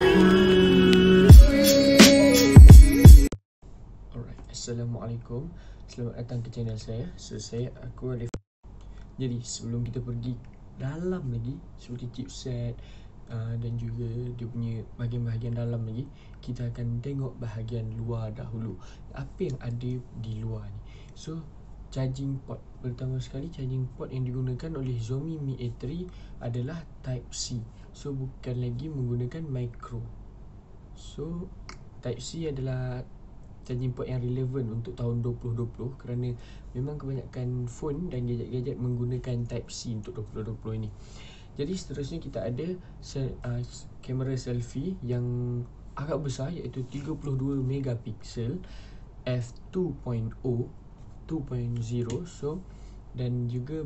Alright, Assalamualaikum. Selamat datang ke channel saya. So, aku Alif. Jadi, sebelum kita pergi dalam lagi, seperti chipset dan juga dia punya bahagian-bahagian dalam lagi, kita akan tengok bahagian luar dahulu. Apa yang ada di luar ni? So, charging port. Pertama sekali, charging port yang digunakan oleh Xiaomi Mi A3 adalah Type C. So, bukan lagi menggunakan micro. So, Type C adalah charging port yang relevan untuk tahun 2020 kerana memang kebanyakan phone dan gadget-gadget menggunakan Type C untuk 2020 ini. Jadi seterusnya kita ada kamera selfie yang agak besar, iaitu 32 megapiksel f2.0. So, dan juga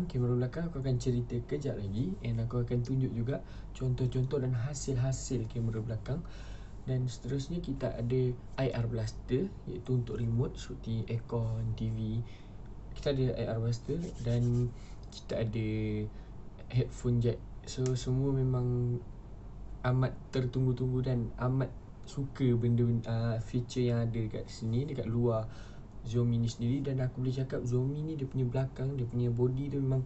kamera belakang aku akan cerita kejap lagi, and aku akan tunjuk juga contoh-contoh dan hasil-hasil kamera belakang. Dan seterusnya kita ada IR blaster, iaitu untuk remote seperti aircon, TV. Kita ada IR blaster dan kita ada headphone jack. So, semua memang amat tertunggu-tunggu dan amat suka benda-benda feature yang ada kat sini, dekat luar Xiaomi ni sendiri. Dan aku boleh cakap Xiaomi ni dia punya belakang, dia punya body tu memang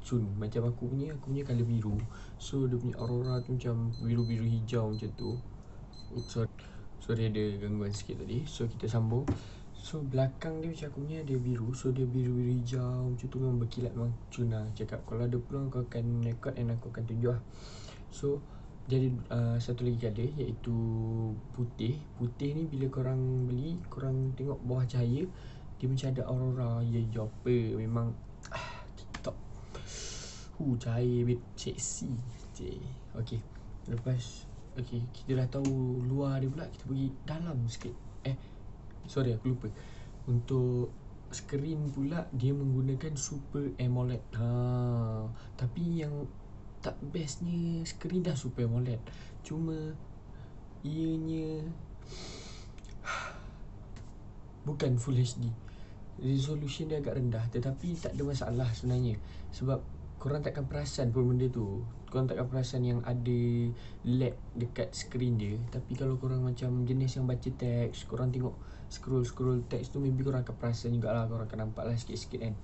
cun. Macam aku punya colour biru. So, dia punya aurora tu macam biru-biru hijau macam tu. Oops, sorry ada gangguan sikit tadi. So, kita sambung. So, belakang dia macam aku punya dia biru. So, dia biru-biru hijau macam tu, memang berkilat, memang cun lah. Cakap kalau ada peluang aku akan record dan aku akan tunjuk lah. So, jadi satu lagi colour, iaitu putih. Putih ni bila korang beli, korang tengok bawah cahaya, dia macam ada aurora. Ya apa, memang TikTok cahaya bit seksi. Okay, lepas kita dah tahu luar dia pula, kita pergi dalam sikit. Sorry aku lupa. Untuk skrin pula, dia menggunakan Super AMOLED. Tapi yang tak bestnya, skrin dah Super AMOLED, cuma ianya bukan Full HD. Resolution dia agak rendah, tetapi tak ada masalah sebenarnya. Sebab korang takkan perasan pun benda tu. Korang takkan perasan yang ada lag dekat skrin dia. Tapi kalau korang macam jenis yang baca teks, korang tengok scroll teks tu, maybe korang akan perasan jugalah. Korang akan nampak lah sikit-sikit kan.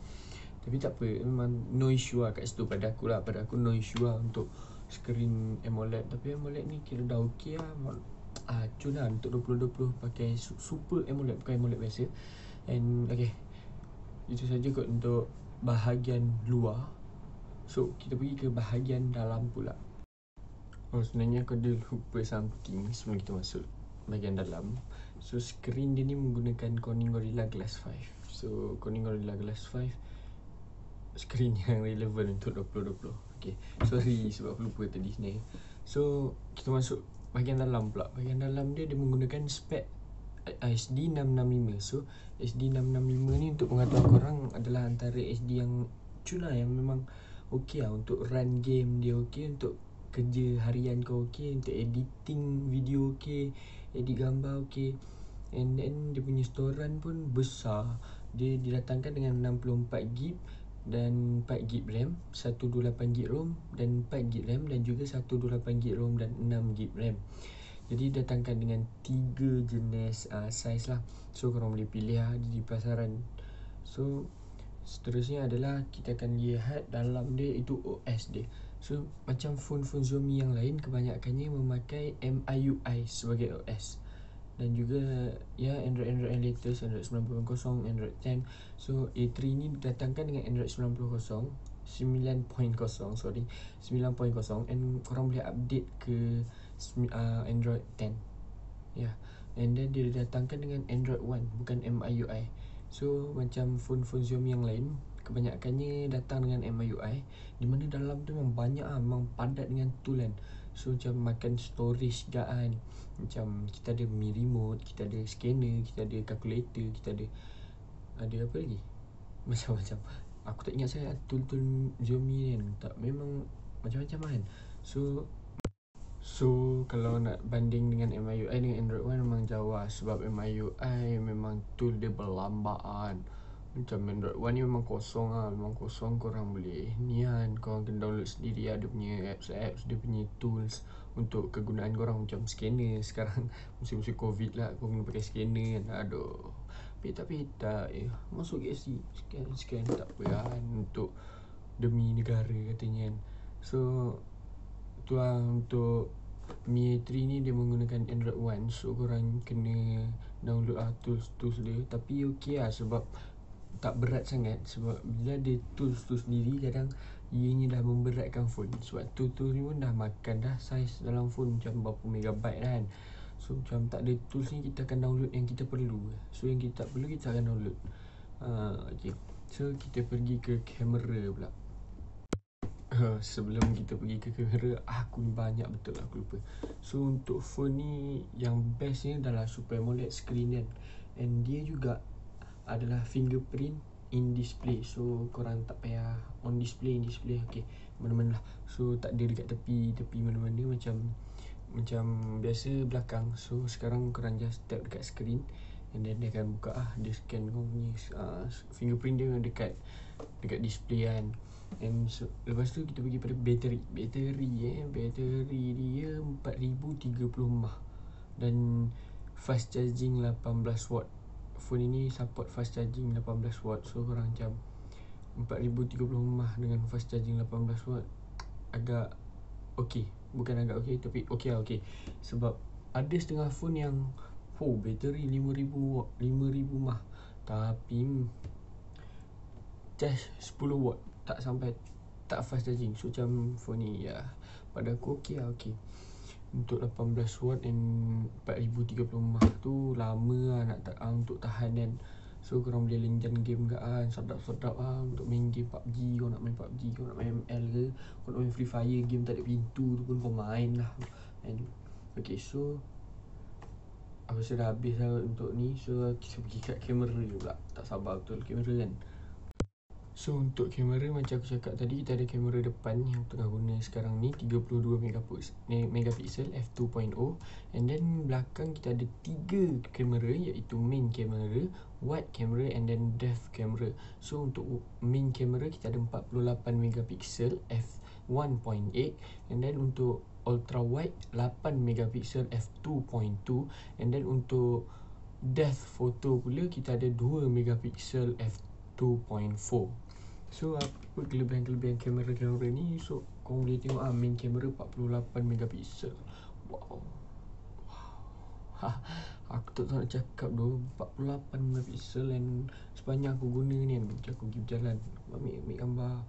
Tapi tak apa, memang no issue lah kat situ pada aku lah. Pada aku no issue lah untuk skrin AMOLED. Tapi AMOLED ni kira dah okey lah. Cun lah untuk 2020 pakai Super AMOLED, bukan AMOLED biasa. And itu saja kot untuk bahagian luar. So, kita pergi ke bahagian dalam pula. Sebenarnya aku ada lupa something sebelum kita masuk bahagian dalam. So, skrin dia ni menggunakan Corning Gorilla Glass 5. So, Corning Gorilla Glass 5 skrin yang relevan untuk 2020. Sorry sebab aku lupa tadi sebenarnya. So, kita masuk bahagian dalam pula. Bahagian dalam dia menggunakan spek SD665. So, SD665 ni untuk pengetahuan korang adalah antara SD yang cun lah, yang memang okey lah untuk run game dia, okey untuk kerja harian kau, okey untuk editing video, okey edit gambar, okey. And then dia punya storan pun besar. Dia didatangkan dengan 64GB dan 4GB RAM, 128GB ROM dan 4GB RAM, dan juga 128GB ROM dan 6GB RAM. Jadi datangkan dengan 3 jenis size lah. So, korang boleh pilih lah di pasaran. So, seterusnya adalah kita akan lihat dalam dia, itu OS dia. So, macam phone-phone Xiaomi yang lain, kebanyakannya memakai MIUI sebagai OS. Dan juga ya Android yang latest, Android 9.0, Android 10. So, A3 ni didatangkan dengan Android 9.0, and korang boleh update ke Android 10. And then dia didatangkan dengan Android One, bukan MIUI. So, macam phone-phone Xiaomi yang lain, kebanyakannya datang dengan MIUI, di mana dalam tu memang banyak lah, memang padat dengan tool kan. So, macam makan storage juga kan. Macam kita ada Mi Remote, kita ada scanner, kita ada calculator, kita ada apa lagi? Macam-macam. Aku tak ingat saya tool-tool Xiaomi kan. Tak, memang macam-macam kan. So, kalau nak banding dengan MIUI dengan Android One, memang jauh lah. Sebab MIUI memang tool dia berlambat kan. Macam Android One ni memang kosong lah. Memang kosong, korang boleh ni kan, korang kena download sendiri lah dia punya apps, dia punya tools untuk kegunaan korang macam scanner. Sekarang musim-musim covid lah, kau kena pakai scanner kan. Aduh, petak-petak masuk KFC scan tak apa kan, untuk demi negara katanya kan. So tu lah untuk Mi A3 ni, dia menggunakan Android One. So korang kena download tools-tools dia. Tapi okey lah sebab tak berat sangat. Sebab bila ada tools tu sendiri, kadang ianya dah memberatkan phone. Sebab tools ni pun dah makan dah saiz dalam phone macam berapa megabyte kan. So macam tak ada tools ni, kita akan download yang kita perlu. So yang kita tak perlu, kita akan download. Okay, so kita pergi ke kamera pula. Sebelum kita pergi ke kamera, aku ni banyak betul aku lupa. So untuk phone ni, yang best ni adalah Super AMOLED screen kan. And dia juga adalah fingerprint in display. So korang tak payah on display, okay, mana-mana lah. So tak ada dekat tepi mana-mana macam biasa belakang. So sekarang korang just tap dekat screen, and then dia akan buka dia scan kau punya fingerprint dia dekat display kan. And so, lepas tu kita pergi pada bateri dia 4030 mAh dan fast charging 18 watt. Phone ini support fast charging 18 watt. So korang macam 4030 mAh dengan fast charging 18 watt agak okey. Bukan agak okey, tapi okey lah, okey. Sebab ada setengah phone yang bateri 5000 mAh tapi charge 10 watt, tak sampai, tak fast charging. So macam phone ni pada aku okey lah, okey. Untuk 18 watt and 4030 mAh tu lama lah untuk tahan kan. So korang boleh lenjan game kat sedap-sedap untuk main game PUBG. Kau nak main PUBG, kau nak main ML ke, kau nak main Free Fire, game tak ada pintu tu pun kau main lah. And okay, so aku rasa dah habis lah untuk ni. So kita pergi kat kamera pula. Tak sabar betul kamera kan. So untuk kamera, macam aku cakap tadi, kita ada kamera depan yang tengah guna sekarang ni 32 megapiksel f2.0, and then belakang kita ada 3 kamera, iaitu main kamera, wide camera and then depth camera. So untuk main kamera kita ada 48 megapiksel f1.8, and then untuk ultra wide 8 megapiksel f2.2, and then untuk depth photo pula kita ada 2 megapiksel f2.4. So apa kelebihan-kelebihan kamera-kamera ni? So korang boleh tengok main kamera 48 megapiksel. Wow. Aku tak tahu nak cakap tu, 48 megapiksel. And sepanjang aku guna ni kan, macam aku pergi berjalan, ambil gambar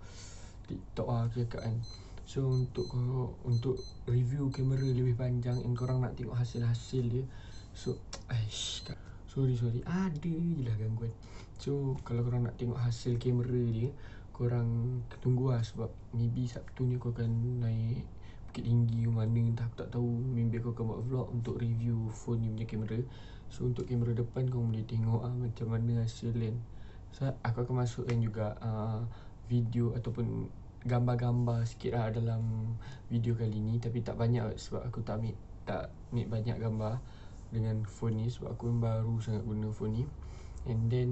TikTok aku cakap kan. So untuk review kamera lebih panjang and korang nak tengok hasil-hasil dia, so sorry ada je lah gangguan. So kalau korang nak tengok hasil kamera dia, korang tunggu lah. Sebab maybe Sabtu ni aku akan naik Bukit Tinggi ke mana, entah aku tak tahu. Maybe aku akan buat vlog untuk review phone ni punya kamera. So untuk kamera depan korang boleh tengok macam mana hasil kan. So aku akan masukkan juga video ataupun gambar-gambar sikit lah dalam video kali ni. Tapi tak banyak sebab aku tak ambil banyak gambar dengan phone ni, sebab aku baru sangat guna phone ni. And then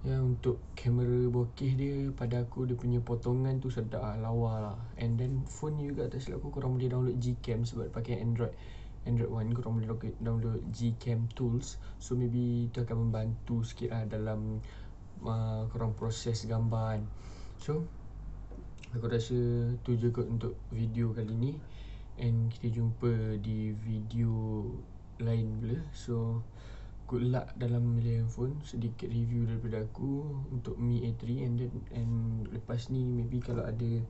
untuk kamera bokeh dia, pada aku dia punya potongan tu sedap lah, lawa lah. And then phone ni juga, tak silap aku, korang boleh download Gcam. Sebab pakai Android One, korang boleh download Gcam tools. So maybe itu akan membantu sikit lah dalam korang proses gambar kan. So aku rasa tu je kot untuk video kali ni. And kita jumpa di video lain pula. So good luck dalam memilih handphone. Sedikit review daripada aku untuk Mi A3, and lepas ni maybe kalau ada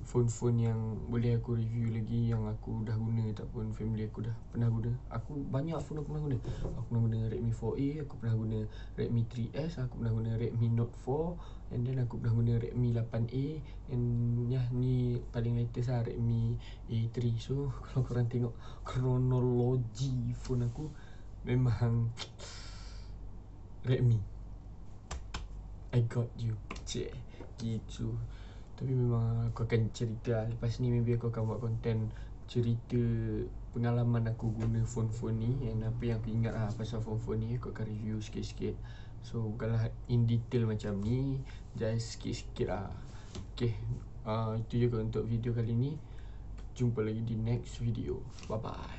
phone-phone yang boleh aku review lagi, yang aku dah guna ataupun family aku dah pernah guna. Aku banyak phone aku pernah guna. Aku pernah guna Redmi 4A, aku pernah guna Redmi 3S, aku pernah guna Redmi Note 4, and then aku pernah guna Redmi 8A, and ni paling latest lah, Redmi A3. So kalau korang tengok kronologi phone aku, memang Redmi, I got you, gitu. Tapi memang aku akan cerita lah. Lepas ni maybe aku akan buat konten cerita pengalaman aku guna phone-phone ni, and apa yang aku ingat lah pasal phone-phone ni. Aku akan review sikit-sikit. So bukanlah in detail macam ni, just sikit-sikit lah. Okay, itu je kot untuk video kali ni. Jumpa lagi di next video. Bye bye.